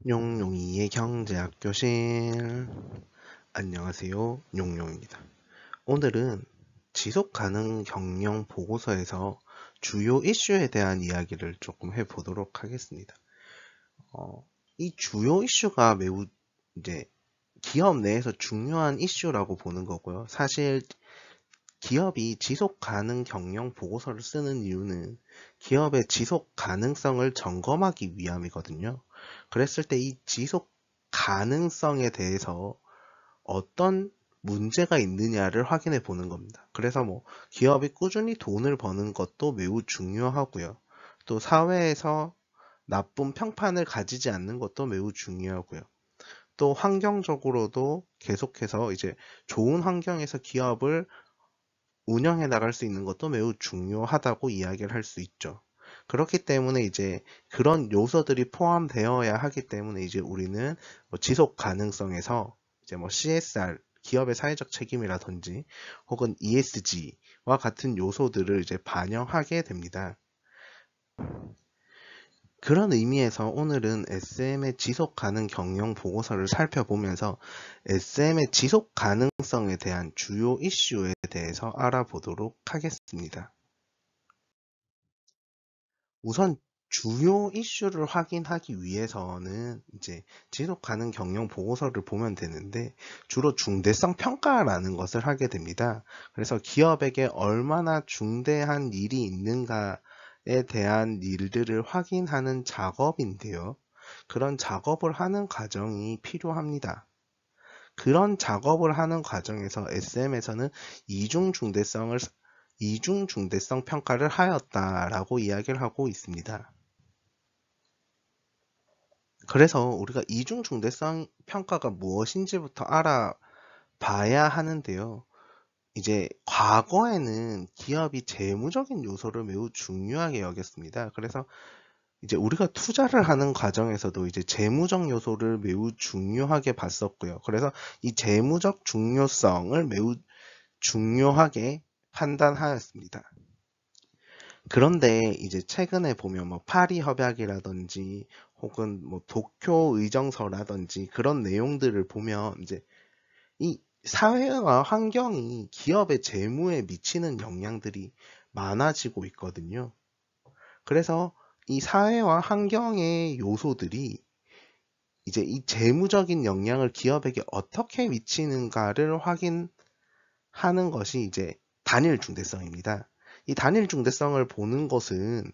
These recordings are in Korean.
용용이의 경제학 교실. 안녕하세요. 용용입니다. 오늘은 지속 가능 경영 보고서에서 주요 이슈에 대한 이야기를 조금 해보도록 하겠습니다. 이 주요 이슈가 매우 이제 기업 내에서 중요한 이슈라고 보는 거고요. 사실 기업이 지속 가능 경영 보고서를 쓰는 이유는 기업의 지속 가능성을 점검하기 위함이거든요. 그랬을 때 이 지속 가능성에 대해서 어떤 문제가 있느냐를 확인해 보는 겁니다. 그래서 뭐 기업이 꾸준히 돈을 버는 것도 매우 중요하고요. 또 사회에서 나쁜 평판을 가지지 않는 것도 매우 중요하고요. 또 환경적으로도 계속해서 이제 좋은 환경에서 기업을 운영해 나갈 수 있는 것도 매우 중요하다고 이야기를 할 수 있죠. 그렇기 때문에 이제 그런 요소들이 포함되어야 하기 때문에 이제 우리는 뭐 지속 가능성에서 이제 뭐 CSR, 기업의 사회적 책임이라든지 혹은 ESG와 같은 요소들을 이제 반영하게 됩니다. 그런 의미에서 오늘은 SM의 지속 가능 경영 보고서를 살펴보면서 SM의 지속 가능성에 대한 주요 이슈에 대해서 알아보도록 하겠습니다. 우선 주요 이슈를 확인하기 위해서는 이제 지속 가능 경영 보고서를 보면 되는데 주로 중대성 평가라는 것을 하게 됩니다. 그래서 기업에게 얼마나 중대한 일이 있는가에 대한 일들을 확인하는 작업인데요. 그런 작업을 하는 과정이 필요합니다. 그런 작업을 하는 과정에서 SM에서는 이중 중대성 평가를 하였다라고 이야기를 하고 있습니다. 그래서 우리가 이중 중대성 평가가 무엇인지부터 알아봐야 하는데요. 이제 과거에는 기업이 재무적인 요소를 매우 중요하게 여겼습니다. 그래서 이제 우리가 투자를 하는 과정에서도 이제 재무적 요소를 매우 중요하게 봤었고요. 그래서 이 재무적 중요성을 매우 중요하게 판단하였습니다. 그런데 이제 최근에 보면 뭐 파리 협약이라든지 혹은 뭐 도쿄 의정서라든지 그런 내용들을 보면 이제 이 사회와 환경이 기업의 재무에 미치는 영향들이 많아지고 있거든요. 그래서 이 사회와 환경의 요소들이 이제 이 재무적인 영향을 기업에게 어떻게 미치는가를 확인하는 것이 이제 단일 중대성입니다. 이 단일 중대성을 보는 것은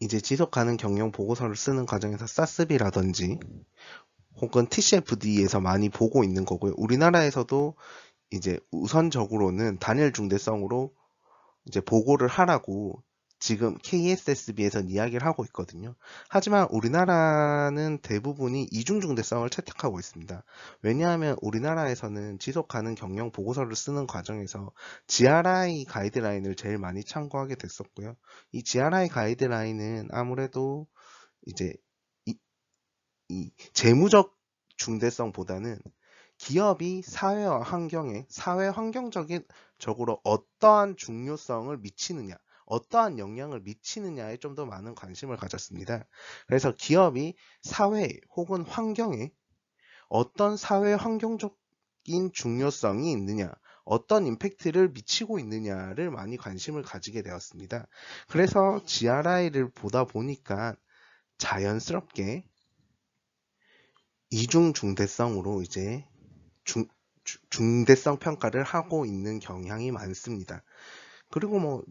이제 지속 가능 경영 보고서를 쓰는 과정에서 사스비라든지 혹은 TCFD에서 많이 보고 있는 거고요. 우리나라에서도 이제 우선적으로는 단일 중대성으로 이제 보고를 하라고 지금 KSSB에선 이야기를 하고 있거든요. 하지만 우리나라는 대부분이 이중중대성을 채택하고 있습니다. 왜냐하면 우리나라에서는 지속 가능 경영 보고서를 쓰는 과정에서 GRI 가이드라인을 제일 많이 참고하게 됐었고요. 이 GRI 가이드라인은 아무래도 이제 이, 이 재무적 중대성보다는 기업이 사회와 환경에 사회 환경적인 적으로 어떠한 중요성을 미치느냐, 어떠한 영향을 미치느냐에 좀 더 많은 관심을 가졌습니다. 그래서 기업이 사회 혹은 환경에 어떤 사회 환경적인 중요성이 있느냐, 어떤 임팩트를 미치고 있느냐를 많이 관심을 가지게 되었습니다. 그래서 GRI를 보다 보니까 자연스럽게 이중 중대성으로 이제 중, 중대성 평가를 하고 있는 경향이 많습니다. 그리고 뭐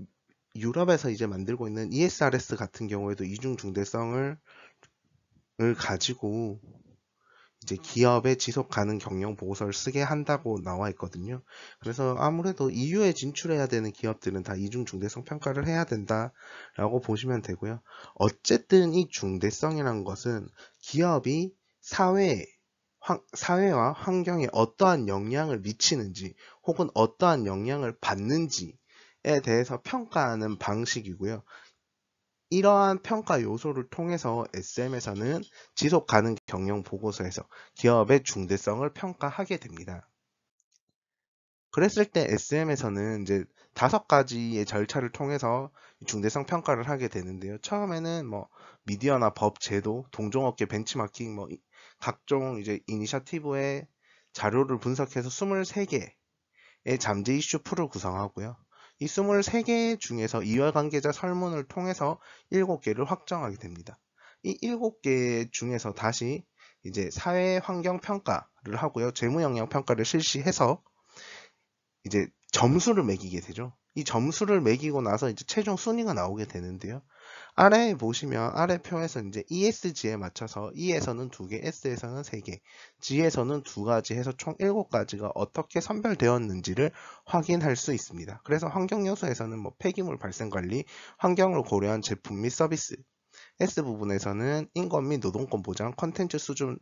유럽에서 이제 만들고 있는 ESRS 같은 경우에도 이중 중대성을 가지고 이제 기업의 지속 가능 경영 보고서를 쓰게 한다고 나와 있거든요. 그래서 아무래도 EU에 진출해야 되는 기업들은 다 이중 중대성 평가를 해야 된다라고 보시면 되고요. 어쨌든 이 중대성이라는 것은 기업이 사회와 환경에 어떠한 영향을 미치는지 혹은 어떠한 영향을 받는지에 대해서 평가하는 방식이고요. 이러한 평가 요소를 통해서 SM에서는 지속 가능 경영 보고서에서 기업의 중대성을 평가하게 됩니다. 그랬을 때 SM에서는 이제 5가지의 절차를 통해서 중대성 평가를 하게 되는데요. 처음에는 뭐 미디어나 법, 제도, 동종업계 벤치마킹, 뭐 각종 이제 이니셔티브의 자료를 분석해서 23개의 잠재 이슈 풀을 구성하고요. 이 23개 중에서 이해관계자 설문을 통해서 7개를 확정하게 됩니다. 이 7개 중에서 다시 이제 사회 환경 평가를 하고요. 재무 영향 평가를 실시해서 이제 점수를 매기게 되죠. 이 점수를 매기고 나서 이제 최종 순위가 나오게 되는데요. 아래에 보시면 아래 표에서 이제 ESG에 맞춰서 E에서는 2개, S에서는 3개, G에서는 2가지 해서 총 7가지가 어떻게 선별되었는지를 확인할 수 있습니다. 그래서 환경 요소에서는 뭐 폐기물 발생 관리, 환경을 고려한 제품 및 서비스, S 부분에서는 인권 및 노동권 보장, 컨텐츠 수준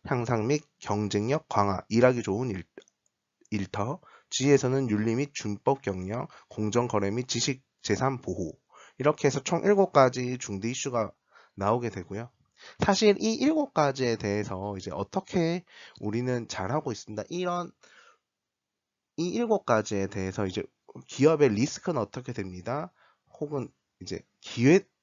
향상 및 경쟁력 강화, 일하기 좋은 일터, G에서는 윤리 및 준법 경영, 공정거래 및 지식 재산 보호, 이렇게 해서 총 7가지 중대 이슈가 나오게 되고요. 사실 이 7가지에 대해서 이제 어떻게 우리는 잘하고 있습니다. 이 7가지에 대해서 이제 기업의 리스크는 어떻게 됩니다. 혹은 이제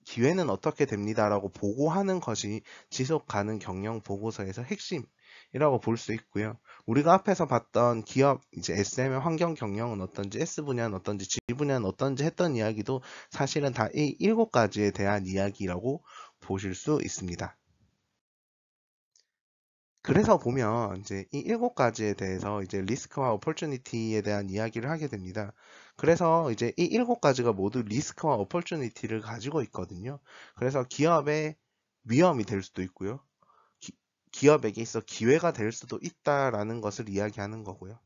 기회는 어떻게 됩니다라고 보고하는 것이 지속 가능 경영 보고서에서 핵심이라고 볼 수 있고요. 우리가 앞에서 봤던 기업 이제 SM의 환경 경영은 어떤지, S 분야는 어떤지, G 분야는 어떤지 했던 이야기도 사실은 다 이 7가지에 대한 이야기라고 보실 수 있습니다. 그래서 보면 이제 이 7가지에 대해서 이제 리스크와 오퍼튜니티에 대한 이야기를 하게 됩니다. 그래서 이제 이 7가지가 모두 리스크와 오퍼튜니티를 가지고 있거든요. 그래서 기업의 위험이 될 수도 있고요. 기업에게 있어 기회가 될 수도 있다라는 것을 이야기하는 거고요.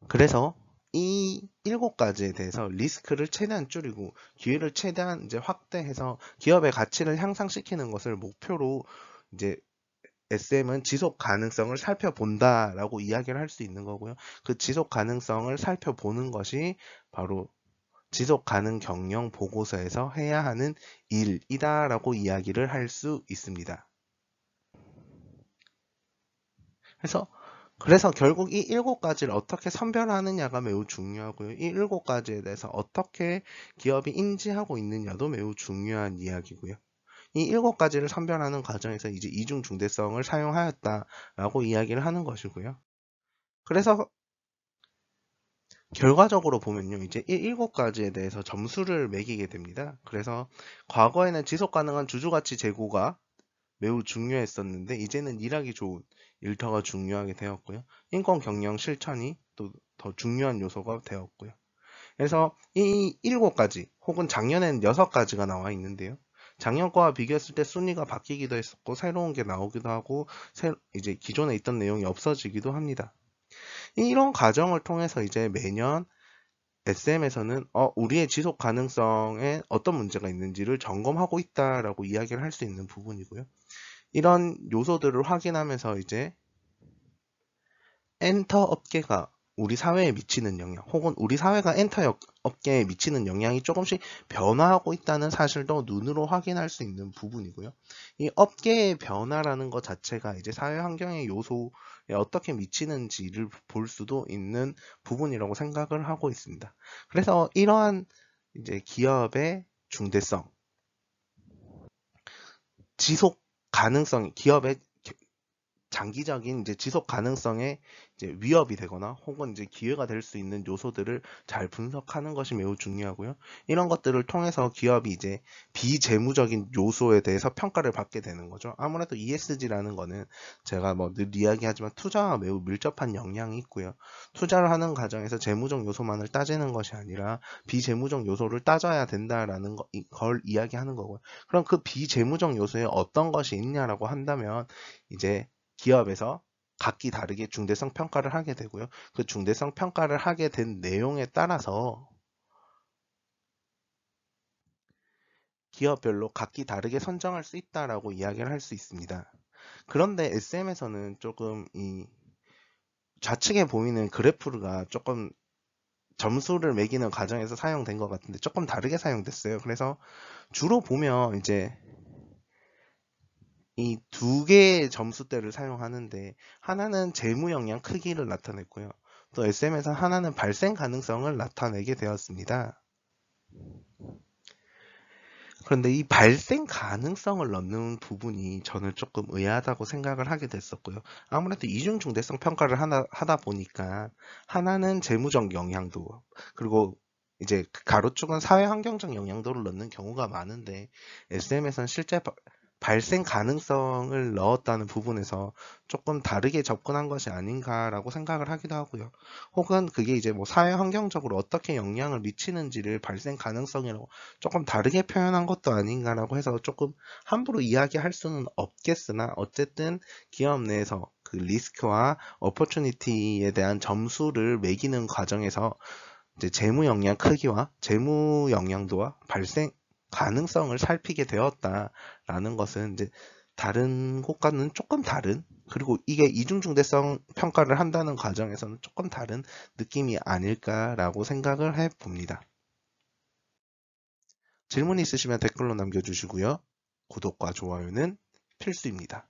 그래서 이 7가지에 대해서 리스크를 최대한 줄이고 기회를 최대한 이제 확대해서 기업의 가치를 향상시키는 것을 목표로 이제 SM은 지속 가능성을 살펴본다라고 이야기를 할 수 있는 거고요. 그 지속 가능성을 살펴보는 것이 바로 지속 가능 경영 보고서에서 해야 하는 일이다라고 이야기를 할 수 있습니다. 그래서 결국 이 7가지를 어떻게 선별하느냐가 매우 중요하고요. 이 7가지에 대해서 어떻게 기업이 인지하고 있느냐도 매우 중요한 이야기고요. 이 7가지를 선별하는 과정에서 이제 이중 중대성을 사용하였다라고 이야기를 하는 것이고요. 그래서 결과적으로 보면요, 이제 이 7가지에 대해서 점수를 매기게 됩니다. 그래서 과거에는 지속 가능한 주주가치 제고가 매우 중요했었는데 이제는 일하기 좋은 일터가 중요하게 되었고요. 인권 경영 실천이 또 더 중요한 요소가 되었고요. 그래서 이 7가지 혹은 작년에는 6가지가 나와 있는데요. 작년 거와 비교했을 때 순위가 바뀌기도 했었고 새로운 게 나오기도 하고 이제 기존에 있던 내용이 없어지기도 합니다. 이런 과정을 통해서 이제 매년 SM에서는 우리의 지속 가능성에 어떤 문제가 있는지를 점검하고 있다라고 이야기를 할 수 있는 부분이고요. 이런 요소들을 확인하면서 이제 엔터 업계가 우리 사회에 미치는 영향, 혹은 우리 사회가 엔터 업계에 미치는 영향이 조금씩 변화하고 있다는 사실도 눈으로 확인할 수 있는 부분이고요. 이 업계의 변화라는 것 자체가 이제 사회 환경의 요소에 어떻게 미치는지를 볼 수도 있는 부분이라고 생각을 하고 있습니다. 그래서 이러한 이제 기업의 중대성, 지속 가능성, 기업의 장기적인 이제 지속 가능성에 이제 위협이 되거나 혹은 이제 기회가 될 수 있는 요소들을 잘 분석하는 것이 매우 중요하고요. 이런 것들을 통해서 기업이 이제 비재무적인 요소에 대해서 평가를 받게 되는 거죠. 아무래도 ESG라는 거는 제가 뭐 늘 이야기하지만 투자와 매우 밀접한 영향이 있고요. 투자를 하는 과정에서 재무적 요소만을 따지는 것이 아니라 비재무적 요소를 따져야 된다라는 걸 이야기하는 거고요. 그럼 그 비재무적 요소에 어떤 것이 있냐라고 한다면 이제 기업에서 각기 다르게 중대성 평가를 하게 되고요. 그 중대성 평가를 하게 된 내용에 따라서 기업별로 각기 다르게 선정할 수 있다라고 이야기를 할 수 있습니다. 그런데 SM에서는 조금 이 좌측에 보이는 그래프가 조금 점수를 매기는 과정에서 사용된 것 같은데 조금 다르게 사용됐어요. 그래서 주로 보면 이제 이 2개의 점수대를 사용하는데 하나는 재무 영향 크기를 나타냈고요. 또 SM에서 하나는 발생 가능성을 나타내게 되었습니다. 그런데 이 발생 가능성을 넣는 부분이 저는 조금 의아하다고 생각을 하게 됐었고요. 아무래도 이중 중대성 평가를 하다 보니까 하나는 재무적 영향도, 그리고 이제 가로축은 사회 환경적 영향도를 넣는 경우가 많은데 SM에서는 실제 발생 가능성을 넣었다는 부분에서 조금 다르게 접근한 것이 아닌가라고 생각을 하기도 하고요. 혹은 그게 이제 뭐 사회 환경적으로 어떻게 영향을 미치는지를 발생 가능성이라고 조금 다르게 표현한 것도 아닌가라고 해서 조금 함부로 이야기할 수는 없겠으나, 어쨌든 기업 내에서 그 리스크와 어퍼추니티에 대한 점수를 매기는 과정에서 이제 재무 역량 크기와 재무 영향도와 발생 가능성을 살피게 되었다라는 것은 이제 다른 곳과는 조금 다른, 그리고 이게 이중중대성 평가를 한다는 과정에서는 조금 다른 느낌이 아닐까라고 생각을 해봅니다. 질문 있으시면 댓글로 남겨주시고요. 구독과 좋아요는 필수입니다.